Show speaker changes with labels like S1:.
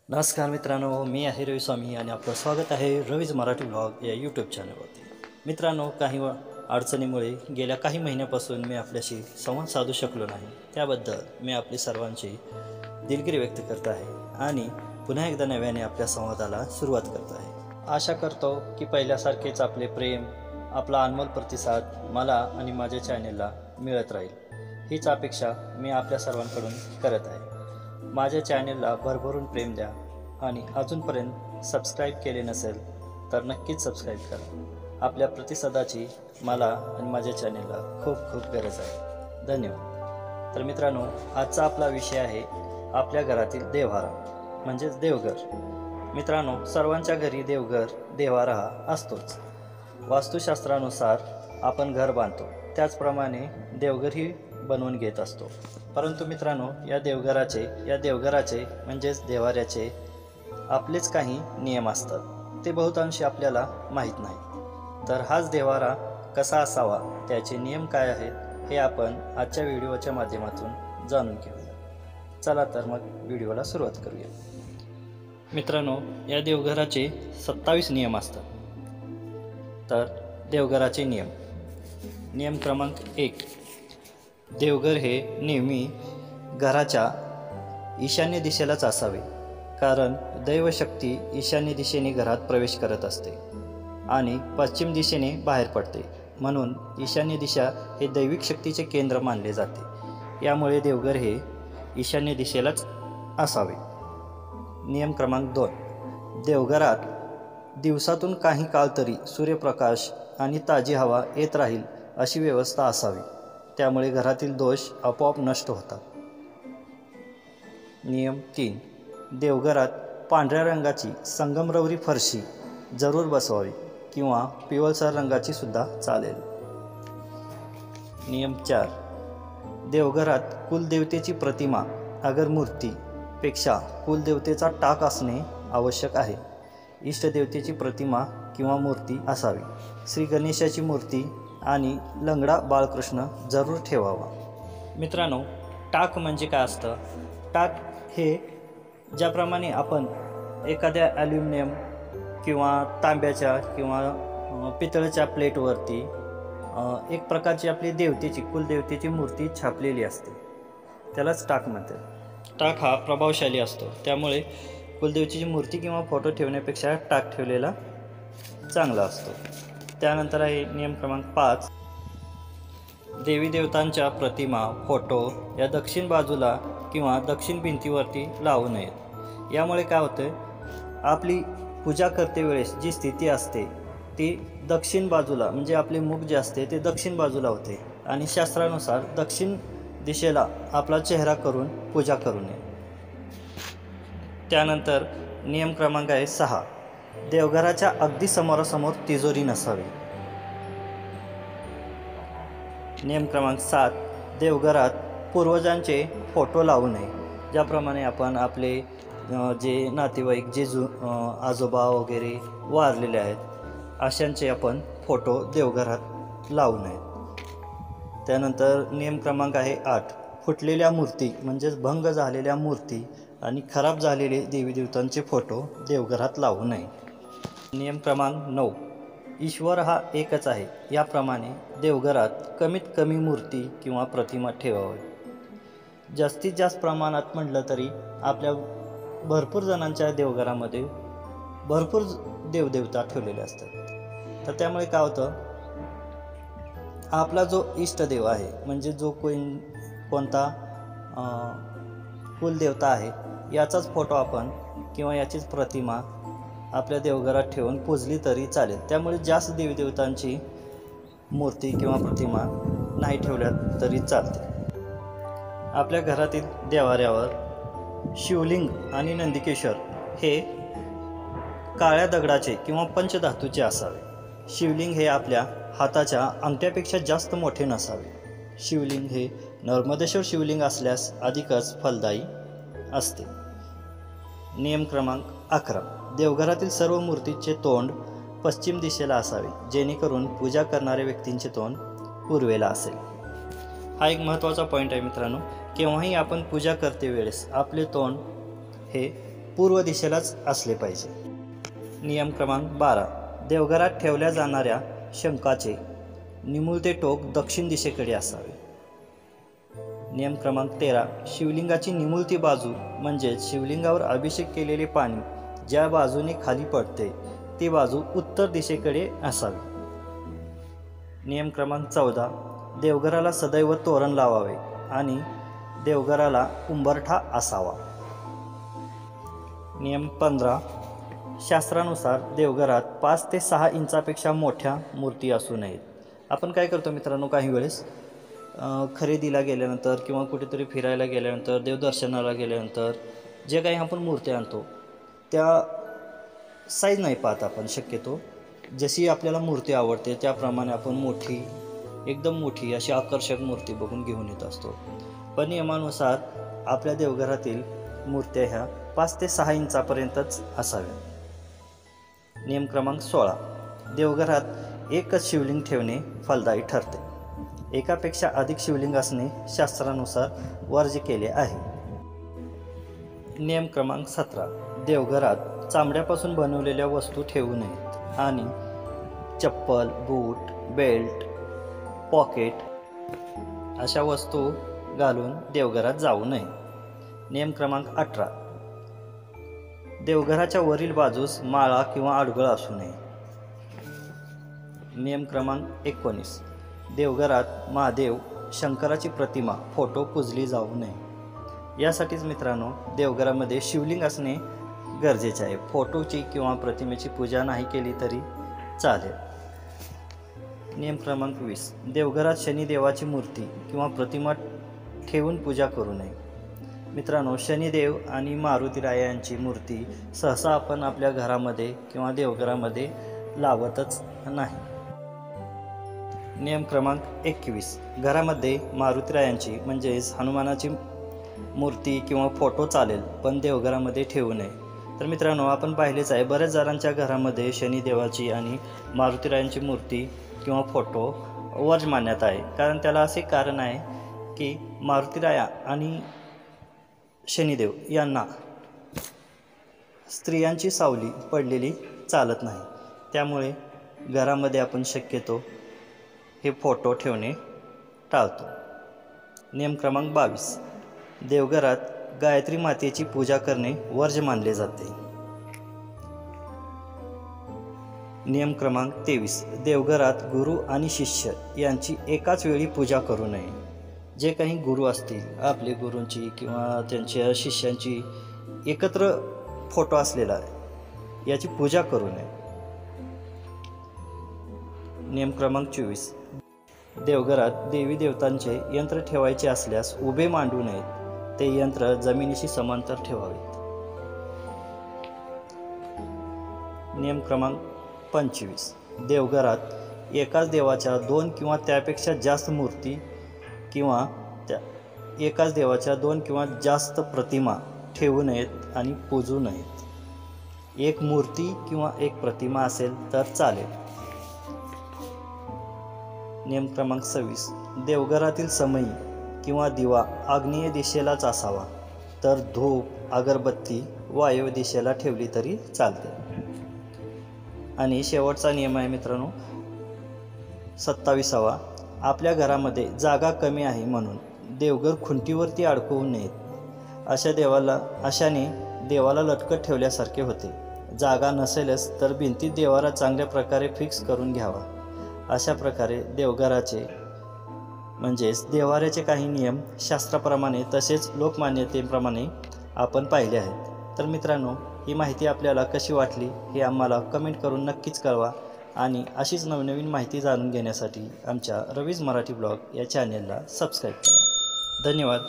S1: नमस्कार मित्रांनो, मी आहे रवी स्वामी आणि आपलं स्वागत आहे रवीज मराठी ब्लॉग या यूट्यूब चॅनलवरती। मित्रांनो, काही अडचणीमुळे गेल्या काही महिन्यापासून मी आपल्याशी संवाद साधू शकलो नाही, त्याबद्दल मी आपली सर्वांची दिलगिरी व्यक्त करत आहे आणि पुन्हा एकदा नव्याने आपल्या संवादाला सुरुवात करत आहे। आशा करतो की पहिल्यासारखेच आपले प्रेम, आपला अनमोल प्रतिसाद मला आणि माझ्या चॅनेलला मिळत राहील, हीच अपेक्षा मी आपल्या सर्वांकडून करत आहे। माझ्या चॅनेलला भरभरून प्रेम द्या आणि अजूनपर्यंत सबस्क्राईब केले नसेल तर नक्कीच सबस्क्राईब करा। आपल्या प्रतिसादाची मला आणि माझ्या चॅनेलला खूप खूप गरज आहे। धन्यवाद। तर मित्रांनो, आजचा आपला विषय आहे आपल्या घरातील देव्हारा म्हणजेच देवघर। मित्रांनो, सर्वांच्या घरी देवघर देव्हारा हा असतोच। वास्तुशास्त्रानुसार आपण घर बांधतो, त्याचप्रमाणे देवघरही बनवून घेत असतो। परंतु मित्रांनो, या देवघराचे म्हणजेच देव्हाऱ्याचे आपलेच काही नियम असतात, ते बहुतांशी आपल्याला माहीत नाही। तर हाच देव्हारा कसा असावा, त्याचे नियम काय आहेत, हे आपण आजच्या व्हिडिओच्या माध्यमातून जाणून घेऊया। चला तर मग व्हिडिओला सुरुवात करूया। मित्रांनो, या देवघराचे 27 नियम असतात। तर देवघराचे नियम क्रमांक 1, देवघर हे नेहमी घराच्या ईशान्य दिशेलाच असावे, कारण दैवशक्ती ईशान्य दिशेने घरात प्रवेश करत असते आणि पश्चिम दिशेने बाहेर पडते, म्हणून ईशान्य दिशा हे दैविक शक्तीचे केंद्र मानले जाते। यामुळे देवघर हे ईशान्य दिशेलाच असावे। नियम क्रमांक 2, देवघरात दिवसातून काही काळ तरी सूर्यप्रकाश आणि ताजी हवा येत राहील अशी व्यवस्था असावी, त्यामुळे घरातील दोष आपोआप नष्ट होतात। नियम 3, देवघरात पांढऱ्या रंगाची संगमरवरी फरशी जरूर बसवावी किंवा पिवळसर रंगाची सुद्धा चालेल। नियम 4, देवघरात कुलदेवतेची प्रतिमा अगर मूर्तीपेक्षा कुलदेवतेचा टाक असणे आवश्यक आहे। इष्टदेवतेची प्रतिमा किंवा मूर्ती असावी। श्री गणेशाची मूर्ती आणि लंगडा बाळकृष्ण जरूर ठेवावा। मित्रांनो, टाक म्हणजे काय असतं? टाक हे ज्याप्रमाणे आपण एखाद्या ॲल्युमिनियम किंवा तांब्याच्या किंवा पितळेच्या प्लेटवरती एक प्रकारची आपली कुलदेवतेची मूर्ती छापलेली असते, त्यालाच टाक म्हणतात। टाक हा प्रभावशाली असतो, त्यामुळे कुलदेवतेची मूर्ती किंवा फोटो ठेवण्यापेक्षा टाक ठेवलेला चांगला असतो। त्यानंतर आहे नियम क्रमांक 5, देवी देवतांच्या प्रतिमा फोटो या दक्षिण बाजूला किंवा दक्षिण भिंतीवरती लावू नयेत। यामुळे काय होतं, आपली पूजा करते वेळेस जी स्थिती असते ती दक्षिण बाजूला, म्हणजे आपले मुख जे असते ते दक्षिण बाजूला होते आणि शास्त्रानुसार दक्षिण दिशेला आपला चेहरा करून पूजा करू नये। त्यानंतर नियम क्रमांक आहे 6, देवघराच्या अगदी समोरासमोर तिजोरी नसावी। नियम क्रमांक 7, देवघरात पूर्वजांचे फोटो लावू नये। ज्याप्रमाणे आपण आपले जे नातेवाईक आजोबा वगैरे वारलेले आहेत, अशांचे आपण फोटो देवघरात लावू नयेत। त्यानंतर नियम क्रमांक आहे 8, फुटलेल्या मूर्ती म्हणजेच भंग झालेल्या मूर्ती आणि खराब झालेले देवी देवतांचे फोटो देवघरात लावू नये। नियम क्रमांक 9, ईश्वर हा एकच आहे, याप्रमाणे देवघरात कमीत कमी मूर्ती किंवा प्रतिमा ठेवावी। जास्तीत जास्त प्रमाणात म्हटलं तरी आपल्या भरपूर जणांच्या देवघरामध्ये भरपूर देवदेवता ठेवलेले असतात। तर त्यामुळे काय होतं, आपला जो इष्टदेव आहे, म्हणजे जो कोणता कुलदेवता आहे, याचाच फोटो आपण किंवा याचीच प्रतिमा आपल्या देवघरात ठेवून पूजली तरी चालेल। त्यामुळे जास्त देवीदेवतांची मूर्ती किंवा प्रतिमा नाही ठेवल्या तरी चालते। आपल्या घरातील देव्हाऱ्यावर शिवलिंग आणि नंदिकेश्वर हे काळ्या दगडाचे किंवा पंचधातूचे असावे। शिवलिंग हे आपल्या हाताच्या अंगठ्यापेक्षा जास्त मोठे नसावे। शिवलिंग हे नर्मदेश्वर शिवलिंग असल्यास अधिकच फलदायी असते। नियम क्रमांक 11, देवघरातील सर्व मूर्तींचे तोंड पश्चिम दिशेला असावे, जेणेकरून पूजा करणाऱ्या व्यक्तींचे तोंड पूर्वेला असेल। हा एक महत्त्वाचा पॉईंट आहे मित्रांनो। केव्हाही आपण पूजा करते वेळेस आपले तोंड हे पूर्व दिशेलाच असले पाहिजे. नियम क्रमांक 12. देवघरात ठेवल्या जाणाऱ्या शंखाचे निमुळते टोक दक्षिण दिशेकडे असावे. नियम क्रमांक 13. शिवलिंगाची निमुळती बाजू म्हणजेच शिवलिंगावर अभिषेक केलेले पाणी ज्या बाजूने खाली पडते ती बाजू उत्तर दिशेकडे असावी. नियम क्रमांक 14. देवघराला सदैव तोरण लावावे आणि देवघराला उंबरठा असावा. नियम 15. शास्त्रानुसार देवघरात 5 ते 6 इंचापेक्षा मोठ्या मूर्ती असू नयेत. आपण काय करतो मित्रांनो, काही वेळेस खरेदीला गेल्यानंतर किंवा कुठेतरी फिरायला गेल्यानंतर, देवदर्शनाला गेल्यानंतर जे काही आपण मूर्त्या आणतो त्या साईज नाही पाहत आपण. शक्यतो जशी आपल्याला मूर्ती आवडते त्याप्रमाणे आपण मोठी, एकदम मोठी अशी आकर्षक मूर्ती बघून घेऊन येत असतो. पण नियमानुसार आपल्या देवघरातील मूर्त्या ह्या 5 ते 6 इंचापर्यंतच असाव्या. नियम क्रमांक 16. देवघरात एकच शिवलिंग ठेवणे फलदायी ठरते. एकापेक्षा अधिक शिवलिंग असणे शास्त्रानुसार वर्ज्य केले आहे. नियम क्रमांक 17. देवघरात चामड्यापासून बनवलेल्या वस्तू ठेवू नयेत आणि चप्पल, बूट, बेल्ट, पॉकेट अशा वस्तू घालून देवघरात जाऊ नये. नियम क्रमांक 18. देवघराच्या वरील बाजूस माळा किंवा आडगळ असू नये. नियम क्रमांक 19. देवघरात महादेव, शंकराची प्रतिमा, फोटो पूजली जाऊ नये. यासाठीच मित्रांनो देवघरामध्ये शिवलिंग असणे गरजेचे आहे. फोटोची किंवा प्रतिमेची पूजा नाही केली तरी चालेल. नियम क्रमांक 20. देवघरात शनिदेवाची मूर्ती किंवा प्रतिमा ठेवून पूजा करू नये. मित्रांनो, शनिदेव आणि मारुतीराया यांची मूर्ती सहसा आपण आपल्या घरामध्ये किंवा देवघरामध्ये लावतच नाही. नियम क्रमांक 21. घरामध्ये मारुतीरायांची म्हणजेच हनुमानाची मूर्ती किंवा फोटो चालेल, पण देवघरामध्ये ठेवू नये. तर मित्रांनो, आपण पाहिलेच आहे बऱ्याच जणांच्या घरामध्ये शनिदेवाची आणि मारुतीरायांची मूर्ती किंवा फोटो वर्ज्य मानण्यात आहे. कारण त्याला असे कारण आहे की मारुतीराया आणि शनिदेव यांना स्त्रियांची सावली पडलेली चालत नाही. त्यामुळे घरामध्ये आपण शक्यतो हे फोटो ठेवणे टाळतो. नियम क्रमांक 22. देवघरात गायत्री मातेची पूजा करणे वर्ज्य मानले जाते. नियम क्रमांक 23. देवघरात गुरु आणि शिष्य यांची एकाच वेळी पूजा करू नये. जे काही गुरु असतील आपले गुरूंची किंवा त्यांच्या शिष्यांची एकत्र फोटो असलेला याची पूजा करू नये. नियम क्रमांक 24. देवघरात देवी देवतांचे यंत्र ठेवायचे असल्यास उभे मांडू नयेत. ते यंत्र जमिनीशी समांतर ठेवावेत. नियम क्रमांक 25. देवघरात एकाच देवाच्या 2 किंवा त्यापेक्षा जास्त मूर्ती किंवा एकाच देवाच्या 2 किंवा जास्त प्रतिमा ठेवू नयेत आणि पूजू नयेत. एक मूर्ती किंवा एक प्रतिमा असेल तर चालेल. नियम क्रमांक 26. देवघरातील समई किंवा दिवा आग्नेय दिशेलाच असावा, तर धूप, अगरबत्ती वायव्य दिशेला ठेवली तरी चालते. आणि शेवटचा नियम आहे मित्रांनो 27वा. आपल्या घरामध्ये जागा कमी आहे म्हणून देवघर खुंटीवरती अडकवू नयेत. अशाने देवाला लटकत ठेवल्यासारखे होते. जागा नसेलच तर भिंतीत देवाला चांगल्या प्रकारे फिक्स करून घ्यावा. अशा प्रकारे देवघराचे म्हणजेच देवाऱ्याचे काही नियम शास्त्राप्रमाणे तसेच लोकमान्यतेप्रमाणे आपण पाहिले आहेत. तर मित्रांनो, ही माहिती आपल्याला कशी वाटली हे आम्हाला कमेंट करून नक्कीच कळवा. आणि अशीच नवनवीन माहिती जाणून घेण्यासाठी आमच्या रवीज मराठी ब्लॉग या चॅनेलला सबस्क्राईब करा. धन्यवाद.